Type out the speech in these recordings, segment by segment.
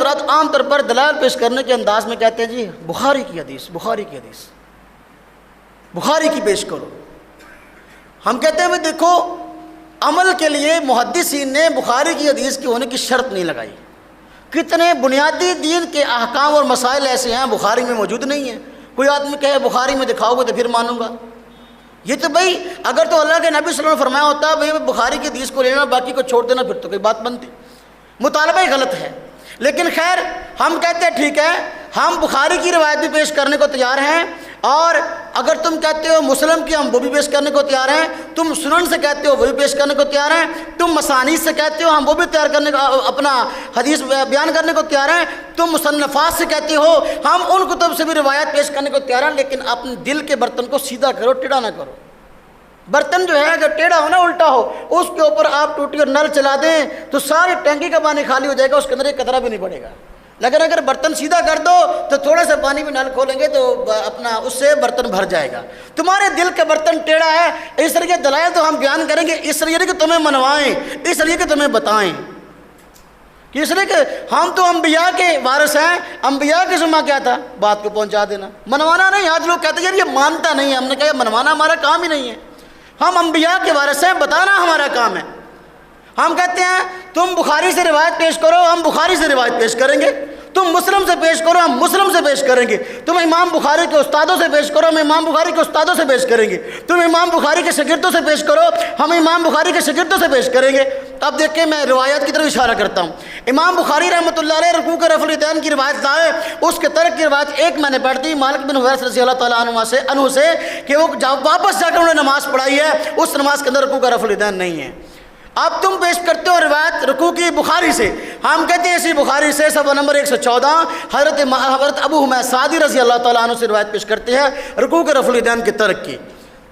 حضرات عام طور پر دلائل پیش کرنے کے انداز میں کہتے ہیں جی بخاری کی حدیث، بخاری کی حدیث، بخاری کی پیش کرو۔ ہم کہتے ہیں بھائی دیکھو، عمل کے لیے محدثین نے بخاری کی حدیث کی ہونے کی شرط نہیں لگائی۔ کتنے بنیادی دین کے احکام اور مسائل ایسے ہیں بخاری میں موجود نہیں ہیں۔ کوئی آدمی کہے بخاری میں دکھاؤ گے تو پھر مانوں گا۔ یہ تو بھائی اگر تو اللہ کے نبی صلی اللہ علیہ وسلم نے فرمایا ہوتا بھائی بخاری کی حدیث کو لینا باقی کو چھوڑ دینا، پھر تو کوئی بات بنتی۔ مطالبہ ہی غلط ہے، لیکن خیر ہم کہتے ہیں ٹھیک ہے، ہم بخاری کی روایت بھی پیش کرنے کو تیار ہیں، اور اگر تم کہتے ہو مسلم کی، ہم وہ بھی پیش کرنے کو تیار ہیں۔ تم سنن سے کہتے ہو وہ بھی پیش کرنے کو تیار ہیں، تم مسانید سے کہتے ہو ہم وہ بھی تیار کرنے کو، اپنا حدیث بیان کرنے کو تیار ہیں، تم مصنفات سے کہتے ہو ہم ان کتب سے بھی روایت پیش کرنے کو تیار ہیں، لیکن اپنے دل کے برتن کو سیدھا کرو، ٹیڑھا نہ کرو۔ برتن جو ہے اگر ٹیڑھا ہو نا، الٹا ہو، اس کے اوپر آپ ٹوٹی اور نل چلا دیں تو ساری ٹینکی کا پانی خالی ہو جائے گا، اس کے اندر ایک قطرہ بھی نہیں پڑے گا۔ لیکن اگر برتن سیدھا کر دو تو تھوڑے سے پانی بھی نل کھولیں گے تو اپنا اس سے برتن بھر جائے گا۔ تمہارے دل کا برتن ٹیڑھا ہے، اس طرح کے دلائل تو ہم بیان کریں گے، اس لیے کہ تمہیں منوائیں، اس لیے کہ تمہیں بتائیں، اس لیے کہ ہم تو انبیاء کے وارث ہیں۔ انبیاء کی ذمہ کیا تھا؟ بات کو پہنچا دینا، منوانا نہیں۔ آج لوگ کہتے ہیں یار یہ مانتا نہیں ہے، ہم نے کہا منوانا ہمارا کام ہی نہیں ہے۔ ہم انبیاء کے وارث ہیں، بتانا ہمارا کام ہے۔ ہم کہتے ہیں تم بخاری سے روایت پیش کرو، ہم بخاری سے روایت پیش کریں گے۔ تم مسلم سے پیش کرو، ہم مسلم سے پیش کریں گے۔ تم امام بخاری کے استادوں سے پیش کرو، ہم امام بخاری کے استادوں سے پیش کریں گے۔ تم امام بخاری کے شاگردوں سے پیش کرو، ہم امام بخاری کے شاگردوں سے پیش کریں گے۔ اب دیکھیں میں روایت کی طرف اشارہ کرتا ہوں۔ امام بخاری رحمۃ اللہ علیہ رکوع کے رفع الیدین کی روایت لائے، اس کے ترک کی روایت ایک میں نے پڑھ دی مالک بن حویرث رضی اللہ تعالیٰ عنہ سے کہ وہ جب واپس جا کر انہوں نے نماز پڑھائی ہے، اس نماز کے اندر رکوع کا رفع الیدین نہیں ہے۔ اب تم پیش کرتے ہو روایت رکوع کی بخاری سے، ہم کہتے ہیں اسی بخاری سے صفحہ نمبر 114 حضرت ابو حمید سعدی رضی اللہ تعالیٰ عنہ سے روایت پیش کرتے ہیں رکوع کے رفع الیدین کے ترک کی۔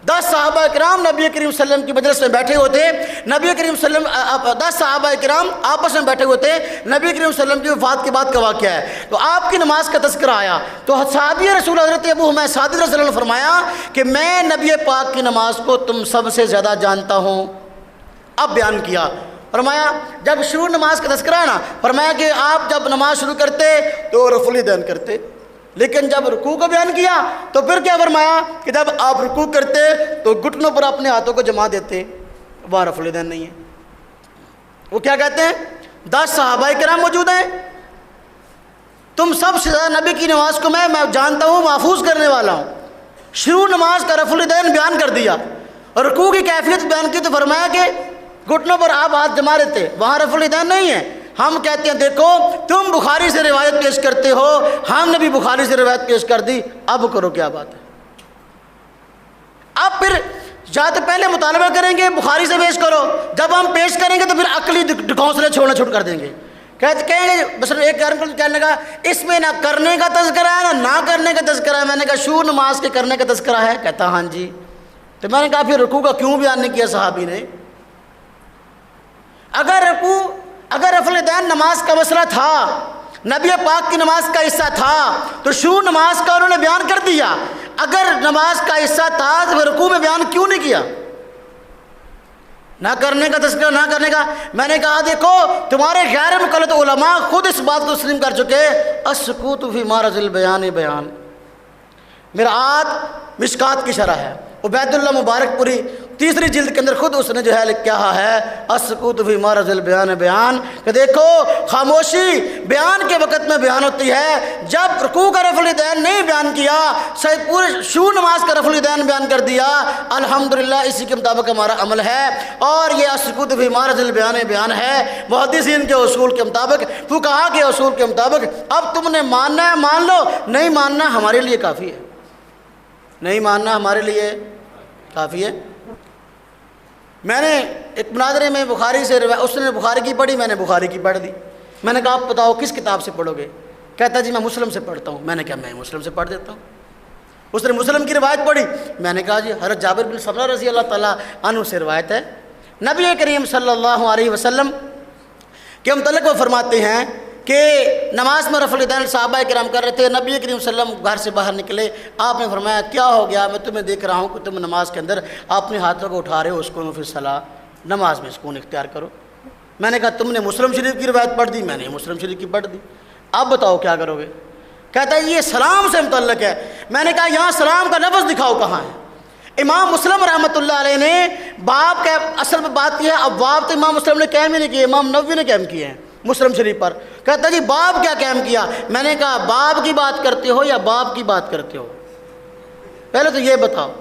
10 صحابہ کرام نبی کریم صلی اللہ علیہ وسلم کی مجلس میں بیٹھے ہوئے تھے، نبی کریم صلی اللہ علیہ وسلم 10 صحابہ کرام آپس میں بیٹھے ہوئے تھے، نبی کریم صلی اللہ علیہ وسلم کی وفات کے بعد کا واقعہ ہے، تو آپ کی نماز کا تذکرہ آیا تو صحابی رسول حضرت ابو حمید سعدی رضی اللہ عنہ نے فرمایا کہ میں نبی پاک کی نماز کو تم سب سے زیادہ جانتا ہوں۔ اب بیان کیا، فرمایا جب شروع نماز کا تذکرہ ہے نا، فرمایا کہ آپ جب نماز شروع کرتے تو رفع الیدین کرتے، لیکن جب رکوع کو بیان کیا تو پھر کیا فرمایا کہ جب آپ رکوع کرتے تو گھٹنوں پر اپنے ہاتھوں کو جما دیتے، وہاں رفع الیدین نہیں ہے۔ وہ کیا کہتے ہیں 10 صحابہ کرام موجود ہیں، تم سب سے زیادہ نبی کی نماز کو میں جانتا ہوں، محفوظ کرنے والا ہوں۔ شروع نماز کا رفع الیدین بیان کر دیا اور رکوع کی کیفیت بیان کی تو فرمایا کہ گھٹنوں پر آپ ہاتھ جما رہتے، وہاں رفع الیدین نہیں ہے۔ ہم کہتے ہیں دیکھو تم بخاری سے روایت پیش کرتے ہو، ہم نے بھی بخاری سے روایت پیش کر دی، اب کرو کیا بات ہے؟ اب پھر یا تو پہلے مطالبہ کریں گے بخاری سے پیش کرو، جب ہم پیش کریں گے تو پھر عقلی ڈھکوسلے چھوڑنا چھوڑ کر دیں گے، کہیں گے بس ایک کہنے لگا اس میں نہ کرنے کا تذکرہ ہے نہ کرنے کا تذکرہ ہے۔ میں نے کہا شروع نماز کے کرنے کا تذکرہ ہے، کہتا ہاں جی۔ تو میں نے کہا پھر رکوع کا کیوں بیان نہیں کیا صحابی نے؟ اگر رفع الیدین نماز کا مسئلہ تھا، نبی پاک کی نماز کا حصہ تھا تو شروع نماز کا انہوں نے بیان کر دیا۔ اگر نماز کا حصہ تھا تو پھر رکوع میں بیان کیوں نہیں کیا؟ نہ کرنے کا تذکرہ نہ کرنے کا۔ میں نے کہا دیکھو تمہارے غیر مقلد علماء خود اس بات کو تسلیم کر چکے، السکوت فی معرض البیان بیان۔ مرآت مشکات کی شرح ہے، عبید اللہ مبارک پوری 3 جلد کے اندر خود اس نے جو ہے کہا ہے السکوت فی معرض البیان بیان، کہ دیکھو خاموشی بیان کے وقت میں بیان ہوتی ہے۔ جب رکوع کا رفع الیدین نہیں بیان کیا، پورے شروع نماز کا رفع الیدین بیان کر دیا، الحمدللہ اسی کے مطابق ہمارا عمل ہے، اور یہ السکوت فی معرض البیان بیان ہے محدثین کے اصول کے مطابق، فقہا کے اصول کے مطابق۔ اب تم نے ماننا ہے مان لو، نہیں ماننا ہمارے لیے کافی ہے، نہیں ماننا ہمارے لیے کافی ہے۔ میں نے ایک مناظرے میں بخاری سے اس نے بخاری کی پڑھی، میں نے بخاری کی پڑھ دی۔ میں نے کہا آپ بتاؤ کس کتاب سے پڑھو گے؟ کہتا جی میں مسلم سے پڑھتا ہوں۔ میں نے کہا میں مسلم سے پڑھ دیتا ہوں۔ اس نے مسلم کی روایت پڑھی، میں نے کہا جی حضرت جابر بن سمرہ رضی اللہ تعالیٰ عنہ سے روایت ہے، نبی کریم صلی اللہ علیہ وسلم کے متعلق وہ فرماتے ہیں کہ نماز میں رفع الیدین صحابہ کرام کر رہے تھے، نبی کریم صلی اللہ علیہ وسلم گھر سے باہر نکلے، آپ نے فرمایا کیا ہو گیا؟ میں تمہیں دیکھ رہا ہوں کہ تم نماز کے اندر اپنے ہاتھوں کو اٹھا رہے ہو، اسکون فی الصلاۃ، نماز میں سکون اختیار کرو۔ میں نے کہا تم نے مسلم شریف کی روایت پڑھ دی؟ میں نے مسلم شریف کی پڑھ دی۔ اب بتاؤ کیا کرو گے؟ کہتا ہے یہ سلام سے متعلق ہے۔ میں نے کہا یہاں سلام کا لفظ دکھاؤ کہاں ہے؟ امام مسلم رحمۃ اللہ علیہ نے باب کا اصل میں بات کی ہے، اب باب تو امام مسلم نے قائم ہی نہیں کیے، امام نووی نے قائم کیے ہیں مسلم شریف پر۔ کہتا ہے جی باب کیا قائم کیا؟ میں نے کہا باب کی بات کرتے ہو یا باب کی بات کرتے ہو؟ پہلے تو یہ بتاؤ۔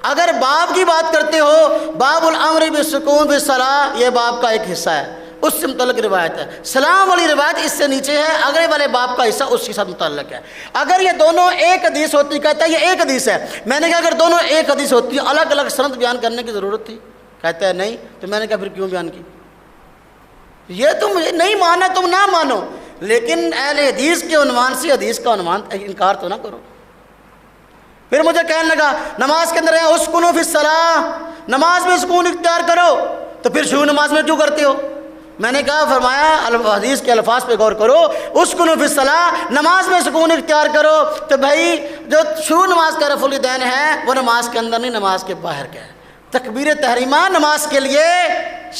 اگر باب کی بات کرتے ہو، باب الامر بالسکون فی الصلاۃ، یہ باب کا ایک حصہ ہے، اس سے متعلق روایت ہے۔ سلام والی روایت اس سے نیچے ہے، اگلے والے باب کا حصہ اس کے ساتھ متعلق ہے۔ اگر یہ دونوں ایک حدیث ہوتی، کہتا ہے یہ ایک حدیث ہے۔ میں نے کہا اگر دونوں ایک حدیث ہوتی الگ الگ سند بیان کرنے کی ضرورت تھی؟ کہتا ہے نہیں۔ تو میں نے کہا پھر کیوں بیان کی؟ یہ تم نہیں مانا تم نہ مانو، لیکن اہل حدیث کے عنوان سے حدیث کا عنوان انکار تو نہ کرو۔ پھر مجھے کہنے لگا نماز کے اندر ہے اسکنوا فی الصلاۃ، نماز میں سکون اختیار کرو، تو پھر شروع نماز میں کیوں کرتے ہو؟ میں نے کہا فرمایا حدیث کے الفاظ پہ غور کرو، اسکنوا فی الصلاۃ، نماز میں سکون اختیار کرو، تو بھائی جو شروع نماز کا رفع الیدین ہے وہ نماز کے اندر نہیں، نماز کے باہر کا ہے۔ تکبیر تحریمہ نماز کے لیے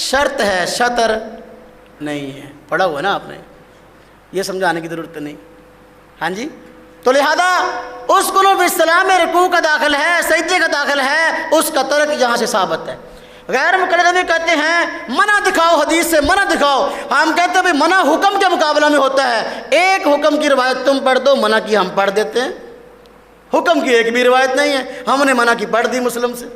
شرط ہے، شطر نہیں ہے۔ پڑھا ہوا نا آپ نے، یہ سمجھانے کی ضرورت نہیں۔ ہاں جی، تو لہذا اسکنوا فی الصلاۃ میں رکوع کا داخل ہے، سجدے کا داخل ہے، اس کا ترک یہاں سے ثابت ہے۔ غیر مقلد بھی کہتے ہیں منع دکھاؤ، حدیث سے منع دکھاؤ۔ ہم کہتے ہیں بھائی منع حکم کے مقابلہ میں ہوتا ہے، ایک حکم کی روایت تم پڑھ دو، منع کی ہم پڑھ دیتے ہیں۔ حکم کی ایک بھی روایت نہیں ہے، ہم نے منع کی پڑھ دی مسلم سے۔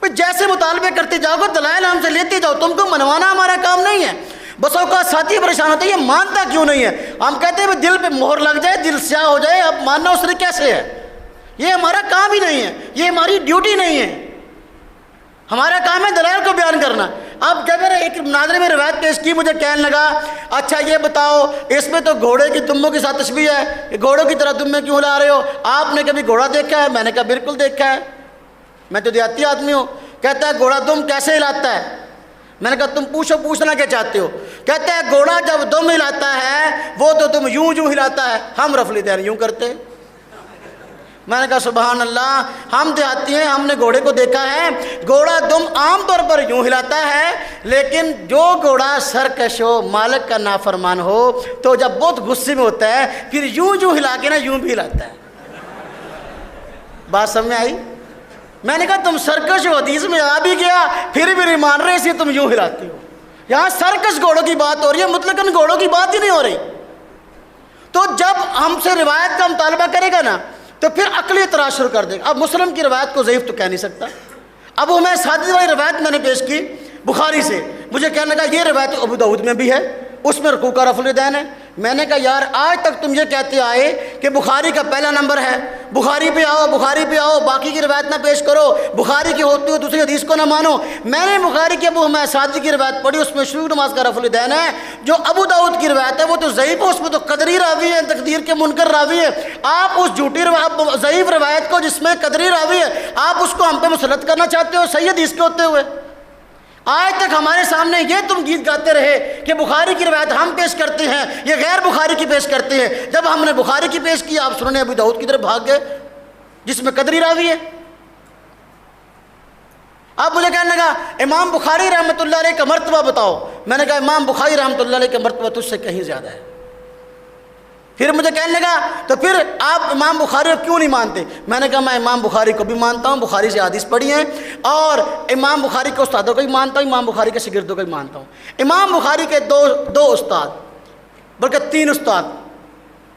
جیسے مطالبے کرتے جاؤ گے، دلائل ہم سے لیتے جاؤ، تم کو منوانا ہمارا کام نہیں ہے۔ بس اوقات ساتھی پریشان ہوتے ہیں یہ مانتا کیوں نہیں ہے؟ ہم کہتے ہیں بھائی دل پہ مہر لگ جائے، دل سیاہ ہو جائے، اب ماننا اس نے کیسے ہے؟ یہ ہمارا کام ہی نہیں ہے، یہ ہماری ڈیوٹی نہیں ہے۔ ہمارا کام ہے دلائل کو بیان کرنا۔ اب جب میرے ایک مناظرے میں روایت پیش کی، مجھے کہنے لگا اچھا یہ بتاؤ اس میں تو گھوڑے کی دموں کے ساتھ تشبیہ ہے، کہ گھوڑوں کی طرح دمیں کیوں ہلا رہے ہو؟ آپ نے کبھی گھوڑا دیکھا ہے؟ میں نے کہا بالکل دیکھا ہے، میں تو دیہاتی آدمی ہوں۔ کہتا ہے گھوڑا دم کیسے ہلاتا ہے؟ میں نے کہا تم پوچھنا کیا چاہتے ہو؟ کہتا ہے گھوڑا جب دم ہلاتا ہے وہ تو تم یوں ہلاتا ہے، ہم رفع الیدین یوں کرتے ہیں۔ میں نے کہا سبحان اللہ، ہم دیہاتی ہیں، ہم نے گھوڑے کو دیکھا ہے، گھوڑا دم عام طور پر یوں ہلاتا ہے، لیکن جو گھوڑا سرکش ہو، مالک کا نافرمان ہو، تو جب بہت غصے میں ہوتا ہے پھر یوں ہلا کے نا یوں بھی ہلاتا ہے۔ بات سمجھ میں آئی؟ میں نے کہا تم سرکش ہو، حدیث میں آ بھی گیا، پھر بھی نہیں مان رہے، اسی تم یوں ہلاتے ہو۔ یہاں سرکش گھوڑوں کی بات ہو رہی ہے، مطلقاً گھوڑوں کی بات ہی نہیں ہو رہی۔ تو جب ہم سے روایت کا مطالبہ کرے گا نا تو پھر عقلی اعتراض شروع کر دے گا۔ اب مسلم کی روایت کو ضعیف تو کہہ نہیں سکتا۔ اب میں سادی والی روایت میں نے پیش کی بخاری سے، مجھے کہنے لگا یہ روایت ابو داؤد میں بھی ہے، اس میں رکوع کا رفع الیدین ہے۔ میں نے کہا یار آج تک تم یہ کہتے آئے کہ بخاری کا پہلا نمبر ہے، بخاری پہ آؤ، بخاری پہ آؤ، باقی کی روایت نہ پیش کرو، بخاری کی ہوتی ہو دوسری حدیث کو نہ مانو۔ میں نے بخاری کی ابو حمید سعدی کی روایت پڑھی، اس میں شروع نماز کا رفع الیدین ہے۔ جو ابو داؤد کی روایت ہے وہ تو ضعیف ہے، اس میں تو قدری راوی ہے، تقدیر کے منکر راوی ہے۔ آپ اس جھوٹی ضعیف روایت کو جس میں قدری راوی ہے، آپ اس کو ہم پہ مسلط کرنا چاہتے ہو صحیح حدیث کے ہوتے ہوئے؟ آج تک ہمارے سامنے یہ تم گیت گاتے رہے کہ بخاری کی روایت ہم پیش کرتے ہیں، یہ غیر بخاری کی پیش کرتے ہیں۔ جب ہم نے بخاری کی پیش کی آپ سنن ابو داؤد کی طرف بھاگ گئے جس میں قدری راوی ہے۔ آپ مجھے کہنے لگا امام بخاری رحمۃ اللہ علیہ کا مرتبہ بتاؤ۔ میں نے کہا امام بخاری رحمۃ اللہ علیہ کا مرتبہ تجھ سے کہیں زیادہ ہے۔ پھر مجھے کہنے لگا تو پھر آپ امام بخاری کو کیوں نہیں مانتے؟ میں نے کہا میں امام بخاری کو بھی مانتا ہوں، بخاری سے حدیث پڑھی ہیں، اور امام بخاری کے استادوں کو بھی مانتا ہوں، امام بخاری کے شاگردوں کو بھی مانتا ہوں۔ امام بخاری کے دو استاد بلکہ 3 استاد،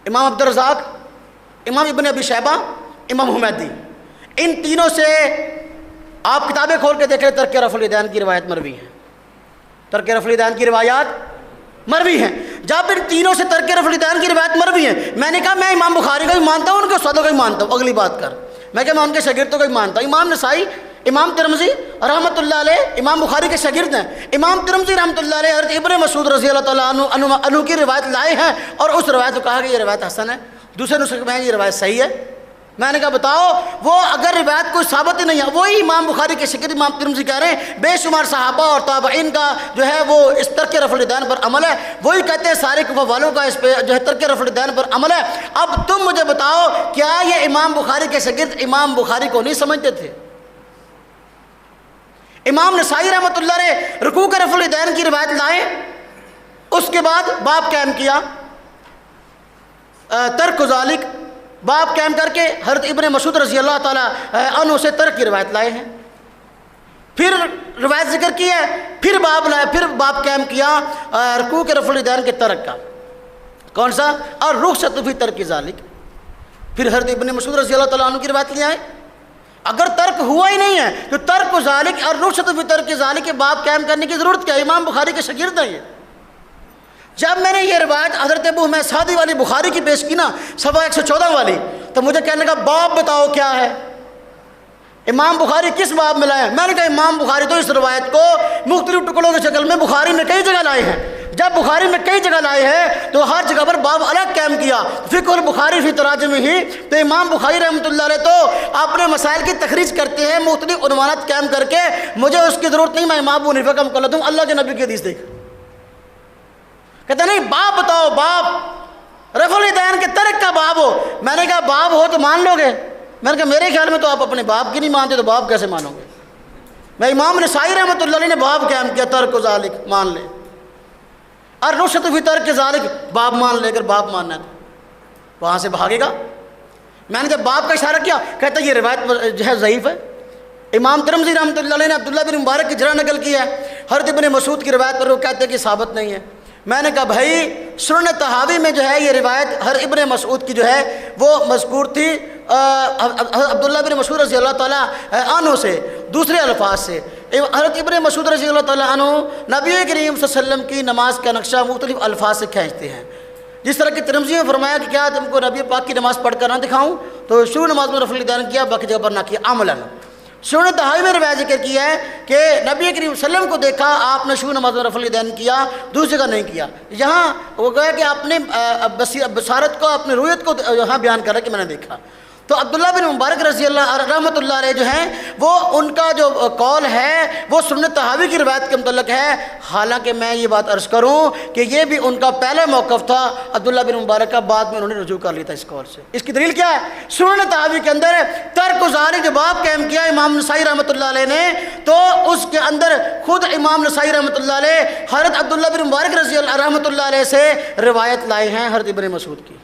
امام عبدالرزاق، امام ابن ابی شیبہ، امام حمیدی، ان تینوں سے آپ کتابیں کھول کے دیکھیں ترک رفع الیدین کی روایت مروی ہے، ترک رفع الیدین کی روایات مروی ہیں۔ جب ان تینوں سے ترک رفع الیدین کی روایت مروی ہیں، میں نے کہا میں امام بخاری کو بھی مانتا ہوں، ان کے استادوں کو بھی مانتا ہوں۔ اگلی بات کر، میں کہا میں ان کے شاگردوں کو بھی مانتا ہوں۔ امام نسائی، امام ترمذی رحمۃ اللہ علیہ امام بخاری کے شاگرد ہیں۔ امام ترمذی رحمۃ اللہ علیہ حضرت ابن مسعود رضی اللہ تعالیٰ عنہ کی روایت لائے ہیں، اور اس روایت کو کہا کہ یہ روایت حسن ہے، دوسرے نسخے میں یہ روایت صحیح ہے۔ میں نے کہا بتاؤ، وہ اگر روایت کوئی ثابت ہی نہیں ہے، وہی امام بخاری کے شاگرد امام ترمذی کہہ رہے ہیں بے شمار صحابہ اور تابعین کا جو ہے وہ اس ترک رفع الیدین پر عمل ہے، وہی کہتے ہیں سارے کوفہ والوں کا اس پہ جو ہے ترک رفع الیدین پر عمل ہے۔ اب تم مجھے بتاؤ کیا یہ امام بخاری کے شاگرد امام بخاری کو نہیں سمجھتے تھے؟ امام نسائی رحمۃ اللہ علیہ رکوع کے رفع الیدین کی روایت لائے، اس کے بعد باب قائم کیا، ترک ذالک، باب قائم کر کے حضرت ابن مسعود رضی اللہ تعالیٰ عنہ سے ترک کی روایت لائے ہیں. پھر روایت ذکر کی ہے، پھر باب لائے، پھر باب قائم کیا رکوع کے رفع الیدین کے ترک کا. کون سا؟ اور رخصت فی ترک ذالک. پھر حضرت ابن مسعود رضی اللہ تعالیٰ عنہ کی روایت لے آئے. اگر ترک ہوا ہی نہیں ہے تو ترک ذالک اور رخصت فی ترک ذالک کے باب قائم کرنے کی ضرورت کیا ہے؟ امام بخاری کے شاگرد ہیں یہ. جب میں نے یہ روایت حضرت ابو حمید سعدی والی بخاری کی پیش کی نا، صفحہ 114 والی، تو مجھے کہنے کا باب بتاؤ کیا ہے، امام بخاری کس باب میں لائے؟ میں نے کہا امام بخاری تو اس روایت کو مختلف ٹکڑوں کی شکل میں بخاری میں کئی جگہ لائے ہیں. جب بخاری میں کئی جگہ لائے ہیں تو ہر جگہ پر باب الگ قائم کیا. فقہ البخاری فی تراجم ہی، تو امام بخاری رحمۃ اللہ علیہ تو اپنے مسائل کی تخریج کرتے ہیں مختلف عنوانات قائم کر کے. مجھے اس کی ضرورت نہیں، میں امام ابو حنیفہ کا مقلد ہوں، اللہ کے نبی کی حدیث دیکھ. کہتے نہیں باب بتاؤ، باب رفع الیدین کے ترک کا باب ہو. میں نے کہا باب ہو تو مان لو گے؟ میں نے کہا میرے خیال میں تو آپ اپنے باپ کی نہیں مانتے، تو باب کیسے مانو گے؟ میں امام نسائی رحمۃ اللہ علیہ نے باب قائم کیا ترک ذالک، مان لے، اور رخصت فی ترک ذالک باب مان لے. اگر باب ماننا ہے تو وہاں سے بھاگے گا. میں نے جب باب کا اشارہ کیا، کہتا یہ روایت جو ہے ضعیف ہے. امام ترمذی رحمۃ اللہ علیہ نے عبداللہ بن مبارک کی جرح نقل کی ہے حضرت ابن مسعود کی روایت پر، وہ کہتے ہیں کہ ثابت نہیں ہے. میں نے کہا بھائی سنن طحاوی میں جو ہے یہ روایت ہر ابن مسعود کی جو ہے وہ مذکور تھی عبداللہ بن مسعود رضی اللہ تعالیٰ عنہ سے دوسرے الفاظ سے. حضرت ابن مسعود رضی اللہ تعالیٰ عنہ نبی کریم صلی اللہ علیہ وسلم کی نماز کا نقشہ مختلف الفاظ سے کھینچتے ہیں. جس طرح کہ ترمذی میں فرمایا کہ کیا تم کو نبی پاک کی نماز پڑھ کر نہ دکھاؤں، تو شروع نماز میں رفع الیدین کیا، باقی جگہ پر نہ کیا عملاً. سنن طحاوی میں روایت ذکر کی ہے کہ نبی کریم صلی اللہ علیہ وسلم کو دیکھا آپ نے شروع نماز میں رفع الیدین کیا، دوسری جگہ نہیں کیا. یہاں وہ گویا کہ آپ نے بصارت کو، اپنی رویت کو یہاں بیان کرا کہ میں نے دیکھا. تو عبداللہ بن مبارک رضی اللہ رحمۃ اللہ علیہ جو ہیں وہ ان کا جو قول ہے وہ سنن طحاوی کی روایت کے متعلق ہے. حالانکہ میں یہ بات عرض کروں کہ یہ بھی ان کا پہلا موقف تھا عبداللہ بن مبارک کا، بعد میں انہوں نے رجوع کر لیا تھا اس قول سے. اس کی دلیل کیا ہے؟ سنن طحاوی کے اندر ترک ذالک جو باب قائم کیا امام نسائی رحمۃ اللہ علیہ نے، تو اس کے اندر خود امام نسائی رحمۃ اللہ علیہ حضرت عبداللہ بن مبارک رضی اللہ رحمۃ اللہ علیہ سے روایت لائے ہیں حضرت ابن مسعود کی.